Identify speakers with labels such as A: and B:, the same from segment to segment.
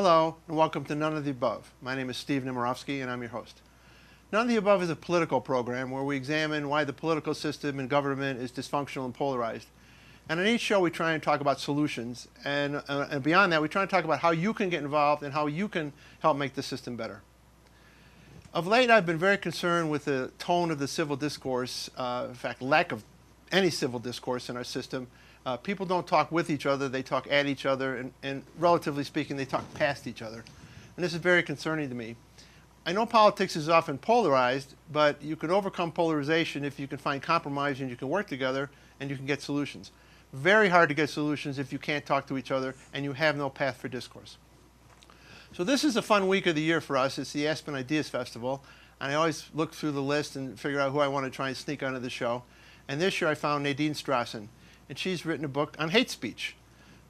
A: Hello, and welcome to None of the Above. My name is Steve Nemerovski, and I'm your host. None of the Above is a political program where we examine why the political system and government is dysfunctional and polarized. And on each show, we try and talk about solutions. And beyond that, we try and talk about how you can get involved and how you can help make the system better. Of late, I've been very concerned with the tone of the civil discourse, in fact, lack of any civil discourse in our system. People don't talk with each other, they talk at each other, and relatively speaking, they talk past each other. And this is very concerning to me. I know politics is often polarized, but you can overcome polarization if you can find compromise and you can work together and you can get solutions. Very hard to get solutions if you can't talk to each other and you have no path for discourse. So this is a fun week of the year for us. It's the Aspen Ideas Festival, and I always look through the list and figure out who I want to try and sneak onto the show. And this year I found Nadine Strossen, and she's written a book on hate speech.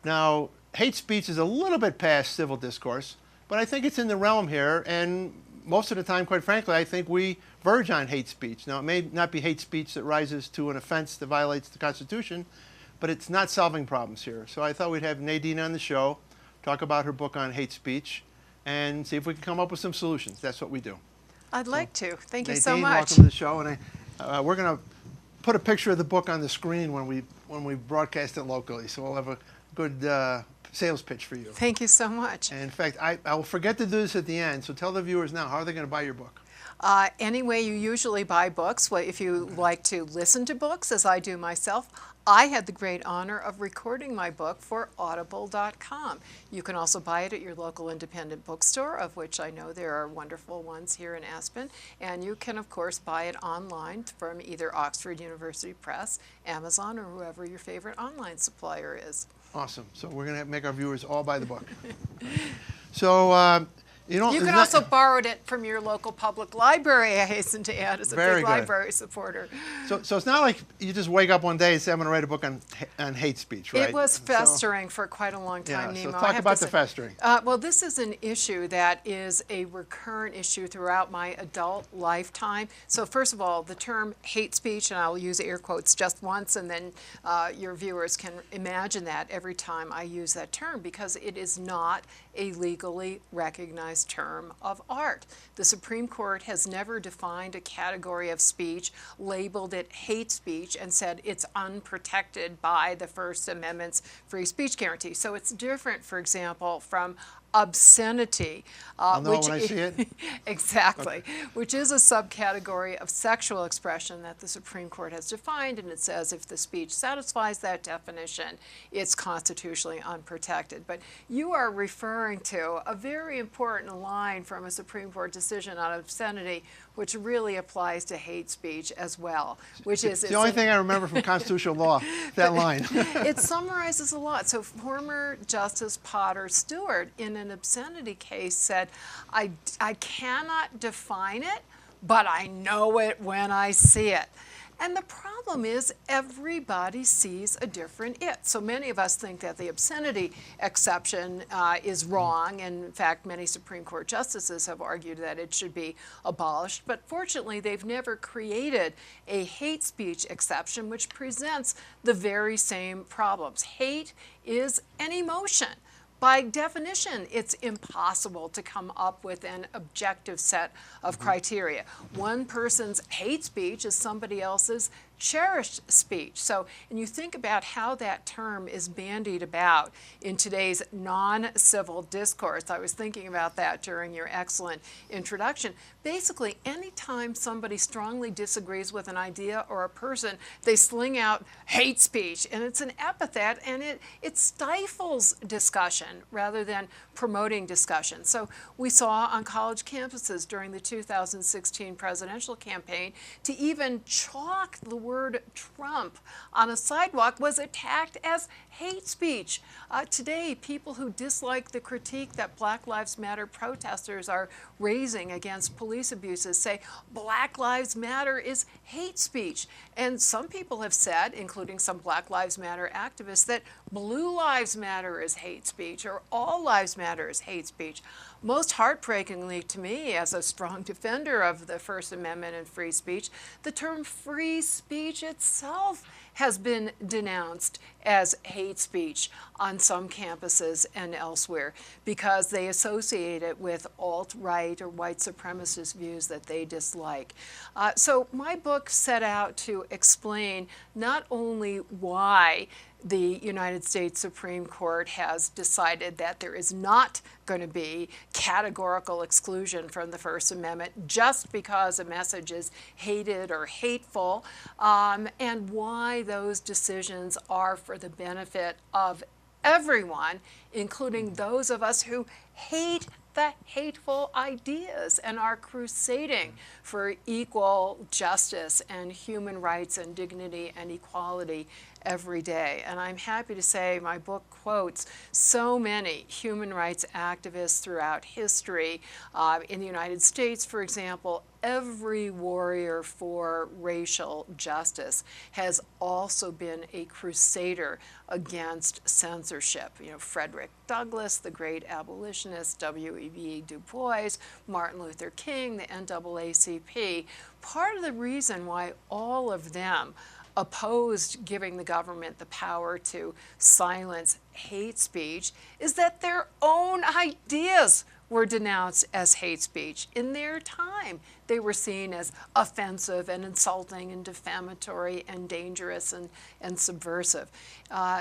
A: Now, hate speech is a little bit past civil discourse, but I think it's in the realm here, and most of the time, quite frankly, I think we verge on hate speech. Now, it may not be hate speech that rises to an offense that violates the Constitution, but it's not solving problems here. So I thought we'd have Nadine on the show, talk about her book on hate speech, and see if we can come up with some solutions. That's what we do.
B: I'd like to. Thank you
A: Nadine,
B: so much.
A: welcome to the show, and we're going to put a picture of the book on the screen when we broadcast it locally, so we'll have a good sales pitch for you.
B: Thank you so much.
A: And in fact, I will forget to do this at the end, so tell the viewers now, how are they going to buy your book?
B: Any way you usually buy books, well, if you like to listen to books, as I do myself, I had the great honor of recording my book for Audible.com. You can also buy it at your local independent bookstore, of which I know there are wonderful ones here in Aspen. And you can, of course, buy it online from either Oxford University Press, Amazon, or whoever your favorite online supplier is.
A: Awesome. So we're going to make our viewers all buy the book. So, you
B: can also borrow it from your local public library, I hasten to add, as a big library supporter.
A: So it's not like you just wake up one day and say, I'm going to write a book on hate speech, right?
B: It was festering for quite a long time,
A: yeah,
B: Nemo.
A: So talk about the festering.
B: Well, this is an issue that is a recurrent issue throughout my adult lifetime. So first of all, the term hate speech, and I'll use air quotes just once, and then your viewers can imagine that every time I use that term, because it is not a legally recognized term of art. The Supreme Court has never defined a category of speech, labeled it hate speech, and said it's unprotected by the First Amendment's free speech guarantee. So it's different, for example, from obscenity,
A: I'll know when I see it.
B: Exactly, which is a subcategory of sexual expression that the Supreme Court has defined, and it says if the speech satisfies that definition, it's constitutionally unprotected. But you are referring to a very important line from a Supreme Court decision on obscenity, which really applies to hate speech as well. Which is
A: the only thing I remember from constitutional law, that line.
B: It summarizes a lot. So former Justice Potter Stewart, in an obscenity case, said, I cannot define it, but I know it when I see it. And the problem is everybody sees a different it. So many of us think that the obscenity exception is wrong. And in fact, many Supreme Court justices have argued that it should be abolished. But fortunately, they've never created a hate speech exception, which presents the very same problems. Hate is an emotion. By definition, it's impossible to come up with an objective set of criteria. One person's hate speech is somebody else's cherished speech. So, and you think about how that term is bandied about in today's non-civil discourse. I was thinking about that during your excellent introduction. Basically, anytime somebody strongly disagrees with an idea or a person, they sling out hate speech, and it's an epithet, and it stifles discussion rather than promoting discussion. So we saw on college campuses during the 2016 presidential campaign to even chalk the word Trump on a sidewalk was attacked as hate speech. Today, people who dislike the critique that Black Lives Matter protesters are raising against police abuses say Black Lives Matter is hate speech. And some people have said, including some Black Lives Matter activists, that Blue Lives Matter is hate speech or all lives matter is hate speech. Most heartbreakingly to me, as a strong defender of the First Amendment and free speech, the term free speech itself has been denounced as hate speech on some campuses and elsewhere because they associate it with alt-right or white supremacist views that they dislike. So my book set out to explain not only why the United States Supreme Court has decided that there is not going to be categorical exclusion from the First Amendment just because a message is hated or hateful, and why those decisions are for the benefit of everyone, including those of us who hate the hateful ideas and are crusading for equal justice and human rights and dignity and equality every day. And I'm happy to say my book quotes so many human rights activists throughout history. In the United States, for example, every warrior for racial justice has also been a crusader against censorship. You know, Frederick Douglass, the great abolitionist, W.E.B. Du Bois, Martin Luther King, the NAACP. Part of the reason why all of them opposed giving the government the power to silence hate speech is that their own ideas were denounced as hate speech. In their time, they were seen as offensive and insulting and defamatory and dangerous and subversive.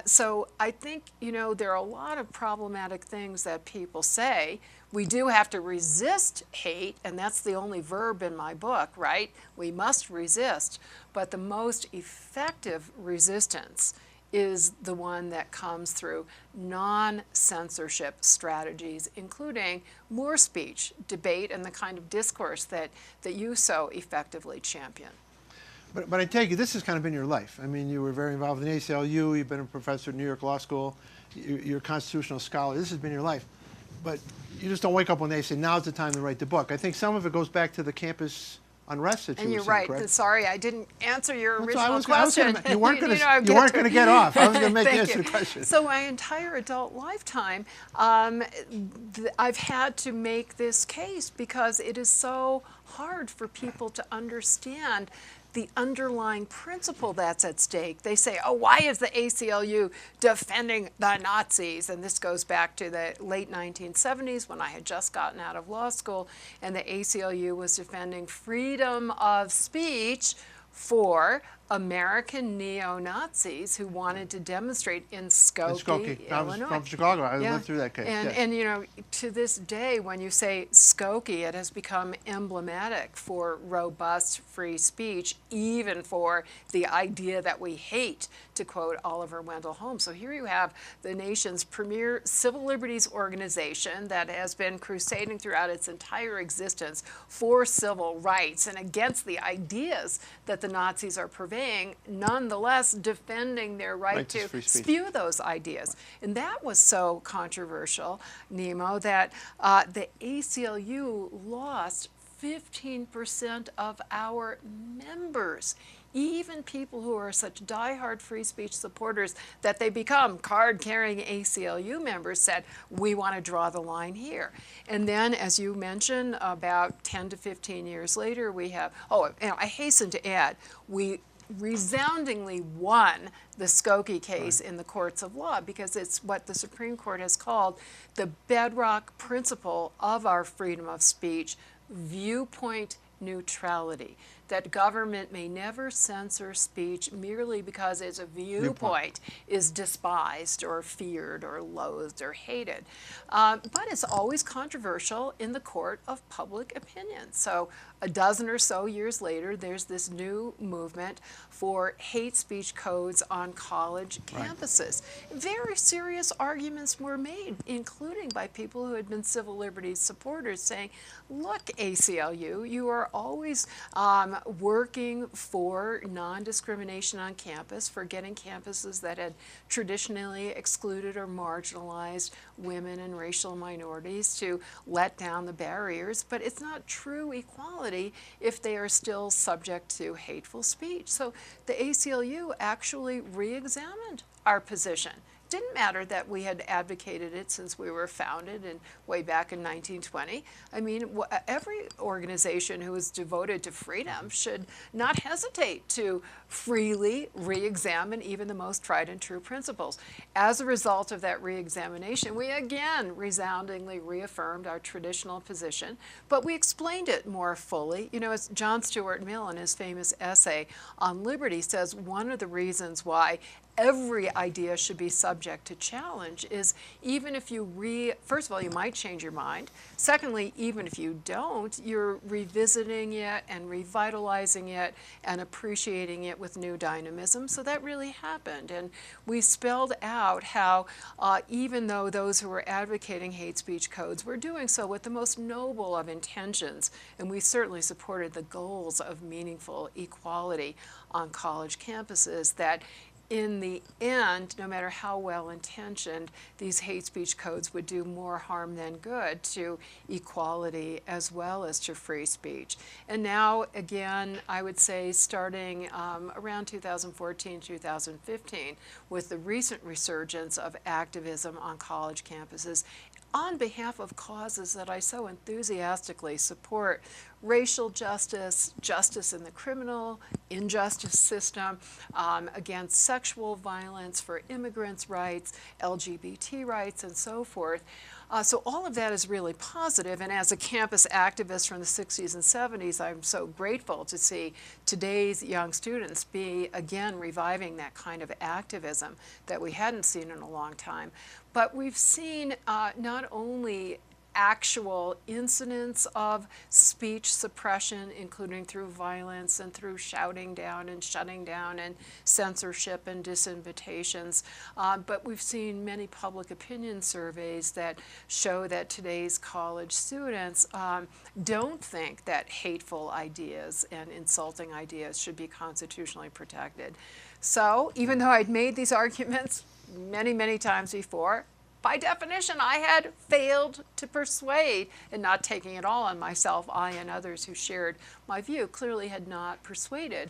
B: So I think, you know, there are a lot of problematic things that people say. We do have to resist hate, and that's the only verb in my book, right? We must resist. But the most effective resistance is the one that comes through non-censorship strategies, including more speech, debate, and the kind of discourse that you so effectively champion.
A: But I take it this has kind of been your life. I mean, you were very involved in the ACLU, you've been a professor at New York Law School, you're a constitutional scholar, this has been your life. But you just don't wake up one day and say, now's the time to write the book. I think some of it goes back to the campus unrest that
B: and
A: you
B: you're
A: were saying,
B: right.
A: correct?
B: Sorry, I didn't answer your
A: That's
B: original question.
A: you weren't going to get off. I was going to make you answer the question.
B: So my entire adult lifetime, I've had to make this case because it is so hard for people to understand the underlying principle that's at stake. They say, oh, why is the ACLU defending the Nazis? And this goes back to the late 1970s when I had just gotten out of law school, and the ACLU was defending freedom of speech for American neo-Nazis who wanted to demonstrate in Skokie, Illinois.
A: I was from Chicago. I lived through that case.
B: And you know, to this day, when you say Skokie, it has become emblematic for robust free speech, even for the idea that we hate, to quote Oliver Wendell Holmes. So here you have the nation's premier civil liberties organization that has been crusading throughout its entire existence for civil rights and against the ideas that the Nazis are purveying, nonetheless defending their right to spew those ideas. And that was so controversial, Nemo, that the ACLU lost 15% of our members. Even people who are such diehard free speech supporters that they become card-carrying ACLU members said, we want to draw the line here. And then, as you mentioned, about 10 to 15 years later, we have, I hasten to add, we resoundingly won the Skokie case in the courts of law because it's what the Supreme Court has called the bedrock principle of our freedom of speech, viewpoint neutrality, that government may never censor speech merely because its viewpoint is despised or feared or loathed or hated. But it's always controversial in the court of public opinion. So a dozen or so years later, there's this new movement for hate speech codes on college campuses. Very serious arguments were made, including by people who had been civil liberties supporters, saying, look, ACLU, you are always working for non-discrimination on campus, for getting campuses that had traditionally excluded or marginalized women and racial minorities to let down the barriers, but it's not true equality if they are still subject to hateful speech. So the ACLU actually re-examined our position didn't matter that we had advocated it since we were founded and way back in 1920. I mean, every organization who is devoted to freedom should not hesitate to freely re-examine even the most tried and true principles. As a result of that re-examination, we again resoundingly reaffirmed our traditional position, but we explained it more fully. You know, as John Stuart Mill in his famous essay on liberty says, one of the reasons why every idea should be subject to challenge is even if you first of all, you might change your mind. Secondly, even if you don't, you're revisiting it and revitalizing it and appreciating it with new dynamism. So that really happened. And we spelled out how even though those who were advocating hate speech codes were doing so with the most noble of intentions, and we certainly supported the goals of meaningful equality on college campuses, that in the end, no matter how well intentioned, these hate speech codes would do more harm than good to equality as well as to free speech. And now, again, I would say starting around 2014, 2015, with the recent resurgence of activism on college campuses on behalf of causes that I so enthusiastically support: racial justice, justice in the criminal injustice system, against sexual violence, for immigrants' rights, LGBT rights, and so forth. So all of that is really positive, and as a campus activist from the 60s and 70s, I'm so grateful to see today's young students be again reviving that kind of activism that we hadn't seen in a long time. But we've seen not only actual incidents of speech suppression, including through violence and through shouting down and shutting down and censorship and disinvitations, but we've seen many public opinion surveys that show that today's college students don't think that hateful ideas and insulting ideas should be constitutionally protected. So even though I'd made these arguments many, many times before, by definition, I had failed to persuade, and not taking it all on myself, I and others who shared my view clearly had not persuaded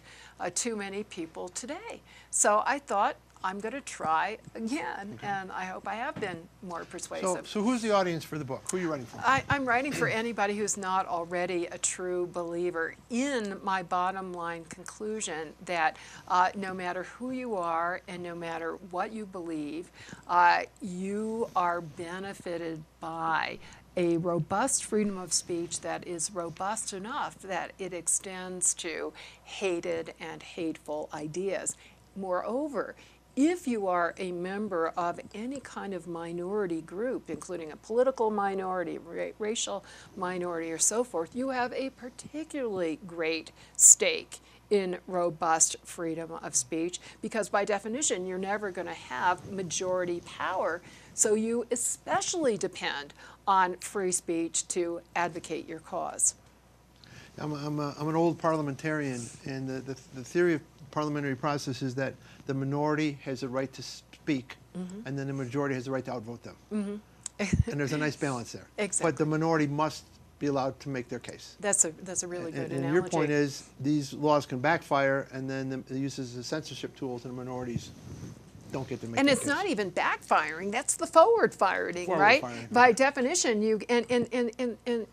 B: too many people today. So I thought, I'm going to try again, and I hope I have been more persuasive.
A: So who's the audience for the book? Who are you writing for?
B: I'm writing for anybody who's not already a true believer in my bottom line conclusion that no matter who you are and no matter what you believe, you are benefited by a robust freedom of speech that is robust enough that it extends to hated and hateful ideas. Moreover, if you are a member of any kind of minority group, including a political minority, racial minority, or so forth, you have a particularly great stake in robust freedom of speech, because by definition, you're never going to have majority power. So you especially depend on free speech to advocate your cause.
A: I'm an old parliamentarian, and the theory of parliamentary process is that the minority has a right to speak, and then the majority has the right to outvote them. And there's a nice balance there.
B: Exactly.
A: But the minority must be allowed to make their case.
B: That's a really good analogy.
A: And your point is, these laws can backfire, and then the uses of censorship tools and minorities don't get to make
B: and
A: their
B: it's
A: case.
B: not even backfiring, that's the forward firing, right? By definition, you and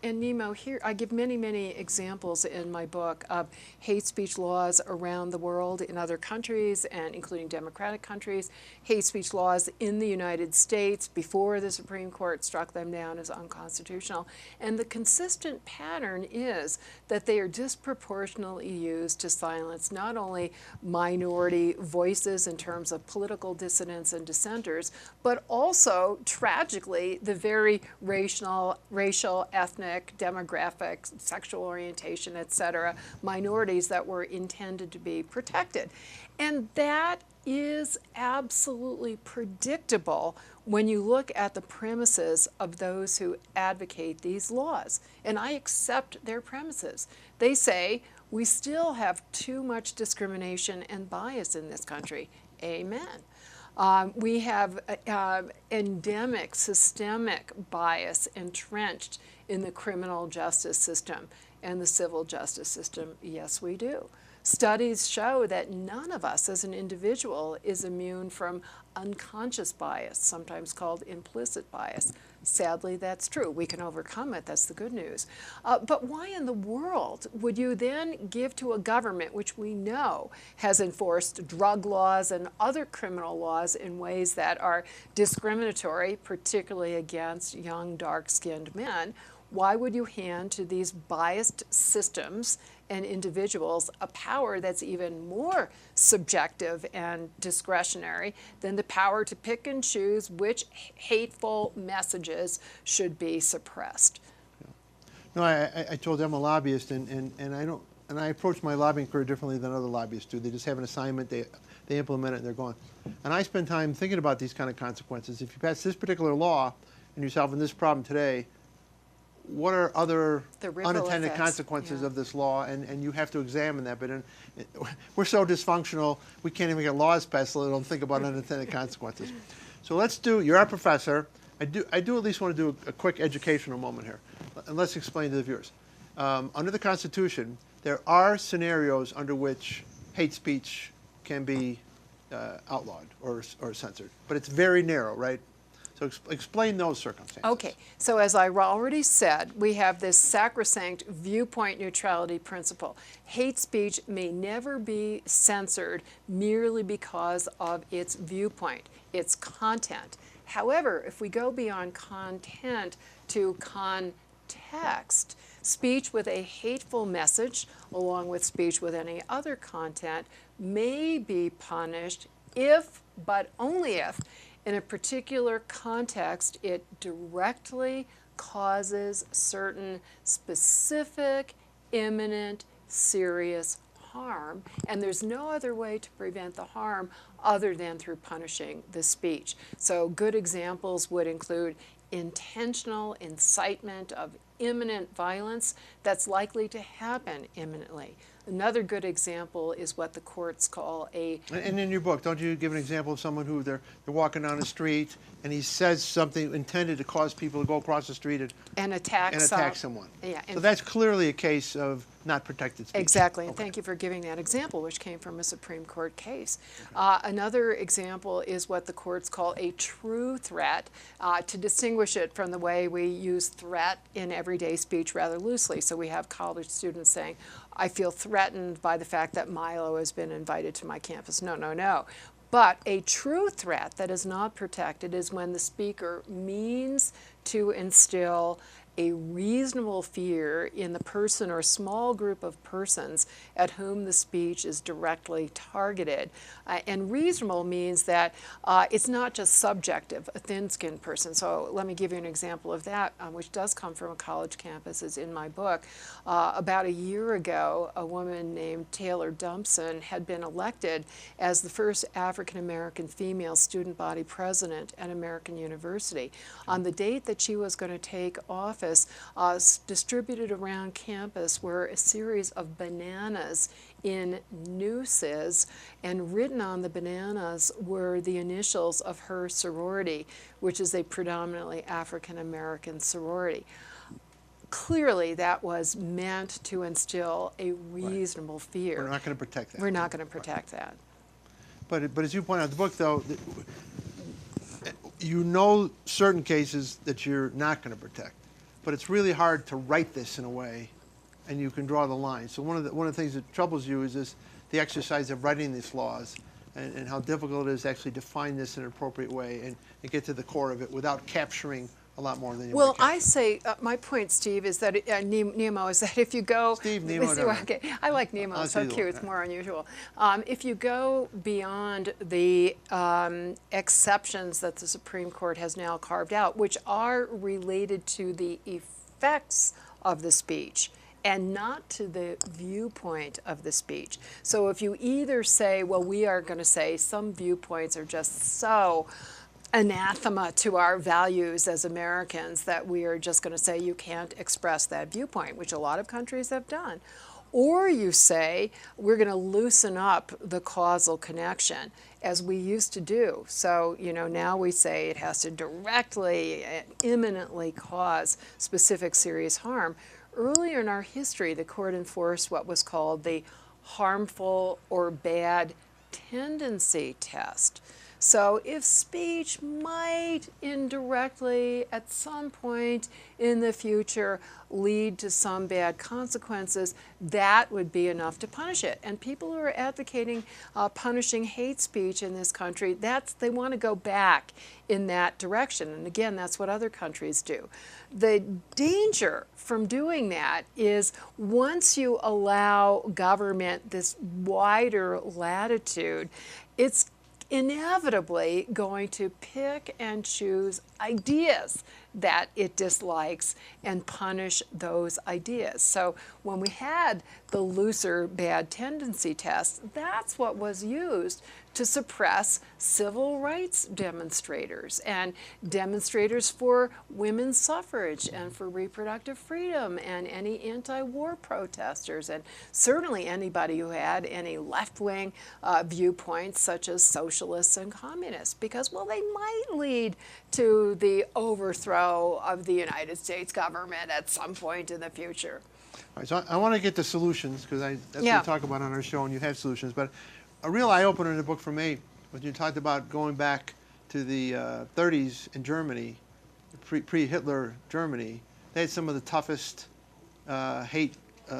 B: Nemo, here I give many examples in my book of hate speech laws around the world in other countries, and including democratic countries, hate speech laws in the United States before the Supreme Court struck them down as unconstitutional. And the consistent pattern is that they are disproportionately used to silence not only minority voices in terms of political dissidents and dissenters, but also, tragically, the very racial, ethnic, demographic, sexual orientation, etc., minorities that were intended to be protected. And that is absolutely predictable when you look at the premises of those who advocate these laws. And I accept their premises. They say, we still have too much discrimination and bias in this country. Amen. We have endemic, systemic bias entrenched in the criminal justice system and the civil justice system. Yes, we do. Studies show that none of us as an individual is immune from unconscious bias, sometimes called implicit bias. Sadly, that's true. We can overcome it. That's the good news. But why in the world would you then give to a government which we know has enforced drug laws and other criminal laws in ways that are discriminatory, particularly against young, dark-skinned men? Why would you hand to these biased systems and individuals a power that's even more subjective and discretionary than the power to pick and choose which hateful messages should be suppressed?
A: No, I told you I'm a lobbyist, and I approach my lobbying career differently than other lobbyists do. They just have an assignment, they implement it, and they're gone. And I spend time thinking about these kind of consequences. If you pass this particular law and you're solving this problem today, what are other unintended consequences of this law? And you have to examine that. But we're so dysfunctional, we can't even get laws passed, let alone think about unintended consequences. So let's do, you're our professor. I do at least want to do a quick educational moment here. And let's explain to the viewers. Under the Constitution, there are scenarios under which hate speech can be outlawed or censored. But it's very narrow, right? So explain those circumstances.
B: Okay, so as I already said, we have this sacrosanct viewpoint neutrality principle. Hate speech may never be censored merely because of its viewpoint, its content. However, if we go beyond content to context, speech with a hateful message, along with speech with any other content, may be punished if, but only if, in a particular context, it directly causes certain specific, imminent, serious harm, and there's no other way to prevent the harm other than through punishing the speech. So good examples would include intentional incitement of imminent violence that's likely to happen imminently. Another good example is what the courts call a...
A: And in your book, don't you give an example of someone who they're walking down the street and he says something intended to cause people to go across the street and attack someone?
B: Yeah.
A: So that's clearly a case of not protected speech.
B: Exactly, and thank you for giving that example, which came from a Supreme Court case. Another example is what the courts call a true threat, to distinguish it from the way we use threat in everyday speech rather loosely. So we have college students saying, I feel threatened by the fact that Milo has been invited to my campus. No, no, no. But a true threat that is not protected is when the speaker means to instill a reasonable fear in the person or small group of persons at whom the speech is directly targeted. And reasonable means that it's not just subjective, a thin-skinned person. So let me give you an example of that, which does come from a college campus, is in my book. About a year ago, a woman named Taylor Dumpson had been elected as the first African-American female student body president at American University. On the date that she was going to take office, distributed around campus were a series of bananas in nooses, and written on the bananas were the initials of her sorority, which is a predominantly African-American sorority. Clearly, that was meant to instill a reasonable fear.
A: We're not going to protect that.
B: We're not going to protect that.
A: But as you point out in the book, though, you know certain cases that you're not going to protect. But it's really hard to write this in a way, and you can draw the line. So one of the things that troubles you is the exercise of writing these laws, and how difficult it is to actually define this in an appropriate way and get to the core of it without capturing a lot more than you
B: Well,
A: want to capture.
B: I say, my point, Steve, is that, Nemo, is that if you go...
A: Steve, Nemo,
B: okay, I like Nemo, it's so cute, it's more unusual. If you go beyond the exceptions that the Supreme Court has now carved out, which are related to the effects of the speech, and not to the viewpoint of the speech. So if you either say, well, we are going to say some viewpoints are just so anathema to our values as Americans that we are just going to say you can't express that viewpoint, which a lot of countries have done. Or you say we're going to loosen up the causal connection, as we used to do. So, now we say it has to directly and imminently cause specific serious harm. Earlier in our history, the court enforced what was called the harmful or bad tendency test. So if speech might indirectly at some point in the future lead to some bad consequences, that would be enough to punish it. And people who are advocating punishing hate speech in this country, they want to go back in that direction. And again, that's what other countries do. The danger from doing that is once you allow government this wider latitude, it's inevitably going to pick and choose ideas that it dislikes and punish those ideas. So when we had the looser bad tendency test, that's what was used to suppress civil rights demonstrators and demonstrators for women's suffrage and for reproductive freedom and any anti-war protesters and certainly anybody who had any left-wing viewpoints such as socialists and communists because, well, they might lead to the overthrow of the United States government at some point in the future.
A: All right, so I want to get to solutions because that's what we talk about on our show and you have solutions. But a real eye-opener in the book for me was you talked about going back to the 30s in Germany, pre-Hitler Germany. They had some of the toughest hate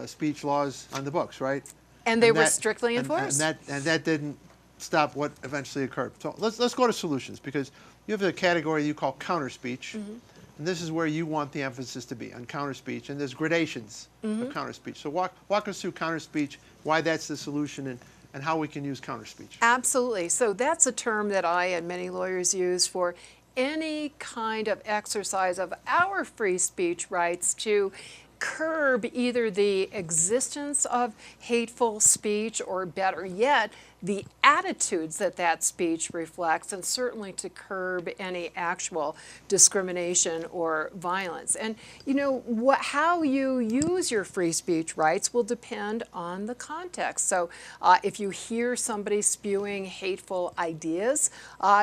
A: speech laws on the books, right?
B: And they were strictly enforced.
A: And that didn't stop what eventually occurred. So let's go to solutions because you have a category you call counterspeech. And this is where you want the emphasis to be, on counterspeech. And there's gradations of counterspeech. So walk us through counterspeech, why that's the solution, and how we can use counterspeech.
B: Absolutely. So that's a term that I and many lawyers use for any kind of exercise of our free speech rights to curb either the existence of hateful speech or, better yet, the attitudes that that speech reflects, and certainly to curb any actual discrimination or violence. And you know, how you use your free speech rights will depend on the context. So if you hear somebody spewing hateful ideas,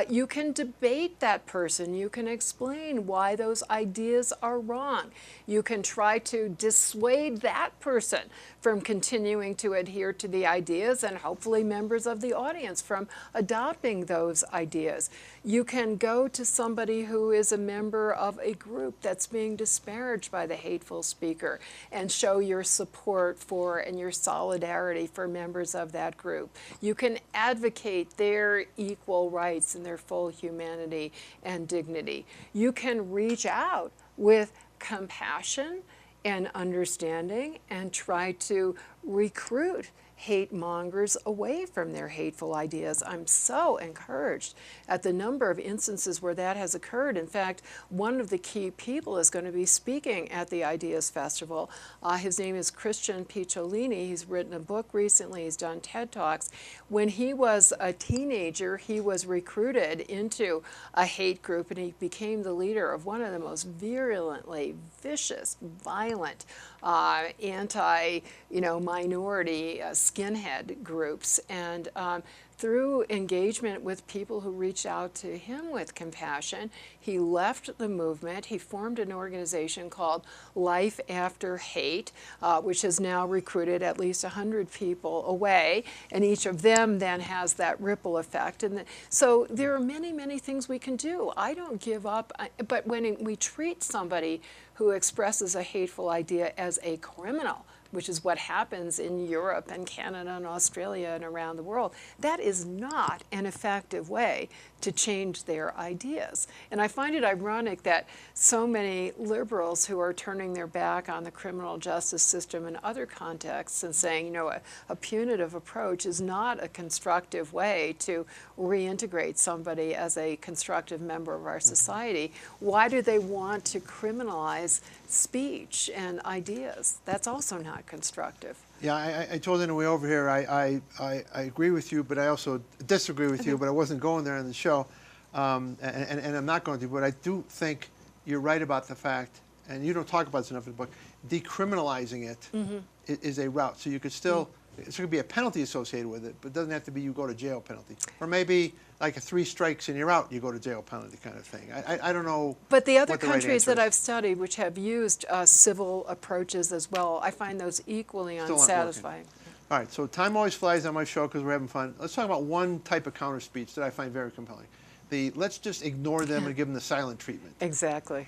B: you can debate that person. You can explain why those ideas are wrong. You can try to dissuade that person from continuing to adhere to the ideas and hopefully members of the audience from adopting those ideas. You can go to somebody who is a member of a group that's being disparaged by the hateful speaker and show your support for and your solidarity for members of that group. You can advocate their equal rights and their full humanity and dignity. You can reach out with compassion and understanding and try to recruit hate mongers away from their hateful ideas. I'm so encouraged at the number of instances where that has occurred. In fact, one of the key people is going to be speaking at the Ideas Festival. His name is Christian Picciolini. He's written a book recently. He's done TED Talks. When he was a teenager, he was recruited into a hate group and he became the leader of one of the most virulently vicious, violent, anti-minority skinhead groups. And through engagement with people who reached out to him with compassion, he left the movement. He formed an organization called Life After Hate, which has now recruited at least 100 people away, and each of them then has that ripple effect. And so there are many, many things we can do. I don't give up, but when we treat somebody who expresses a hateful idea as a criminal, which is what happens in Europe and Canada and Australia and around the world, that is not an effective way to change their ideas. And I find it ironic that so many liberals who are turning their back on the criminal justice system in other contexts and saying, you know, a punitive approach is not a constructive way to reintegrate somebody as a constructive member of our society. Why do they want to criminalize speech and ideas? That's also not constructive.
A: Yeah, I told you on the way over here, I agree with you, but I also disagree with you, but I wasn't going there on the show, and I'm not going to, but I do think you're right about the fact, and you don't talk about this enough in the book, decriminalizing it is a route. So you could still, it's going to be a penalty associated with it, but it doesn't have to be you go to jail penalty. Or maybe like a 3 strikes and you're out, you go to jail penalty kind of thing. I don't know.
B: But the other countries that I've studied which have used civil approaches as well, I find those equally unsatisfying.
A: All right, so time always flies on my show because we're having fun. Let's talk about one type of counter speech that I find very compelling. Let's just ignore them and give them the silent treatment.
B: Exactly.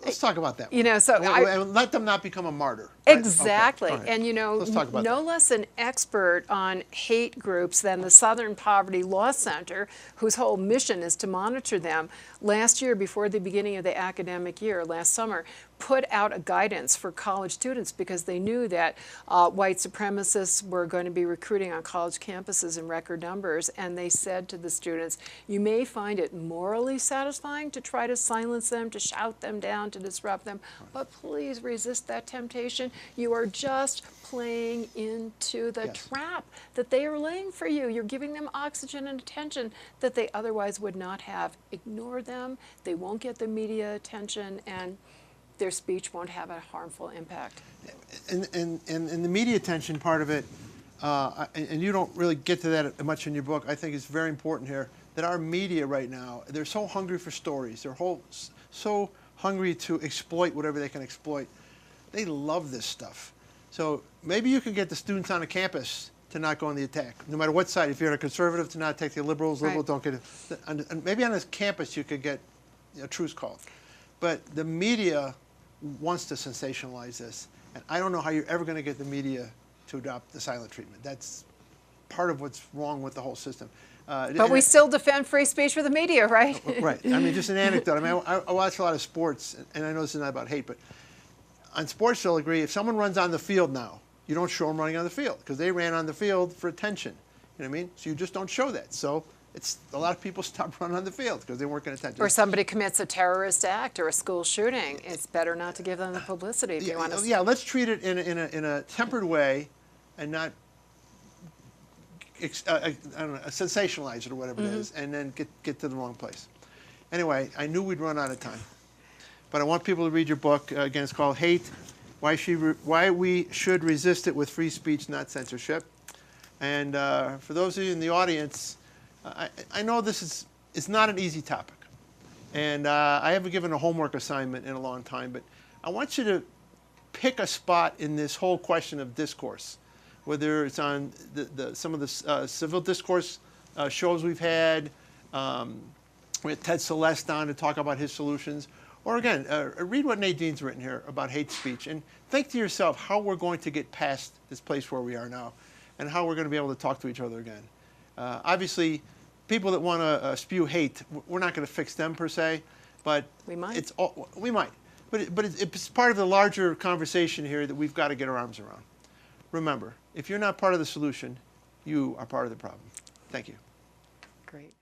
A: Let's talk about that.
B: You know, so
A: and let them not become a martyr. Right?
B: Exactly.
A: Okay.
B: And you know,
A: Let's talk about
B: no
A: that.
B: less an expert on hate groups than the Southern Poverty Law Center, whose whole mission is to monitor them, last year, before the beginning of the academic year, last summer, put out a guidance for college students because they knew that white supremacists were going to be recruiting on college campuses in record numbers, and they said to the students, you may find it morally satisfying to try to silence them, to shout them down, to disrupt them, but please resist that temptation. You are just playing into the trap that they are laying for you. You're giving them oxygen and attention that they otherwise would not have. Ignore them. They won't get the media attention, and their speech won't have a harmful impact.
A: And the media attention part of it, and you don't really get to that much in your book, I think it's very important here, that our media right now, they're so hungry for stories. They're so hungry to exploit whatever they can exploit. They love this stuff. So maybe you can get the students on the campus to not go on the attack, no matter what side. If you're a conservative, to not attack the liberals. Liberals don't get it. And maybe on this campus you could get a truce call. But the media wants to sensationalize this. And I don't know how you're ever going to get the media to adopt the silent treatment. That's part of what's wrong with the whole system.
B: But we still defend free speech for the media, right?
A: Right. I mean, just an anecdote. I mean, I watch a lot of sports, and I know this is not about hate, but on sports, they'll agree, if someone runs on the field now, you don't show them running on the field because they ran on the field for attention. You know what I mean? So you just don't show that. So it's a lot of people stop running on the field because they weren't going to attention.
B: Or somebody commits a terrorist act or a school shooting. It's better not to give them the publicity if you want to.
A: Yeah, let's treat it in a tempered way and not I don't know, sensationalize it or whatever it is, and then get to the wrong place. Anyway, I knew we'd run out of time. But I want people to read your book. Again, it's called Hate, Why We Should Resist It with Free Speech, Not Censorship. And for those of you in the audience, I know it's not an easy topic. And I haven't given a homework assignment in a long time, but I want you to pick a spot in this whole question of discourse, whether it's on some of the civil discourse shows we've had. We had Ted Celeste on to talk about his solutions. Or again, read what Nadine's written here about hate speech and think to yourself how we're going to get past this place where we are now and how we're going to be able to talk to each other again. Obviously, people that want to spew hate, we're not going to fix them per se, but
B: we might.
A: We might. But it's part of the larger conversation here that we've got to get our arms around. Remember, if you're not part of the solution, you are part of the problem. Thank you.
B: Great.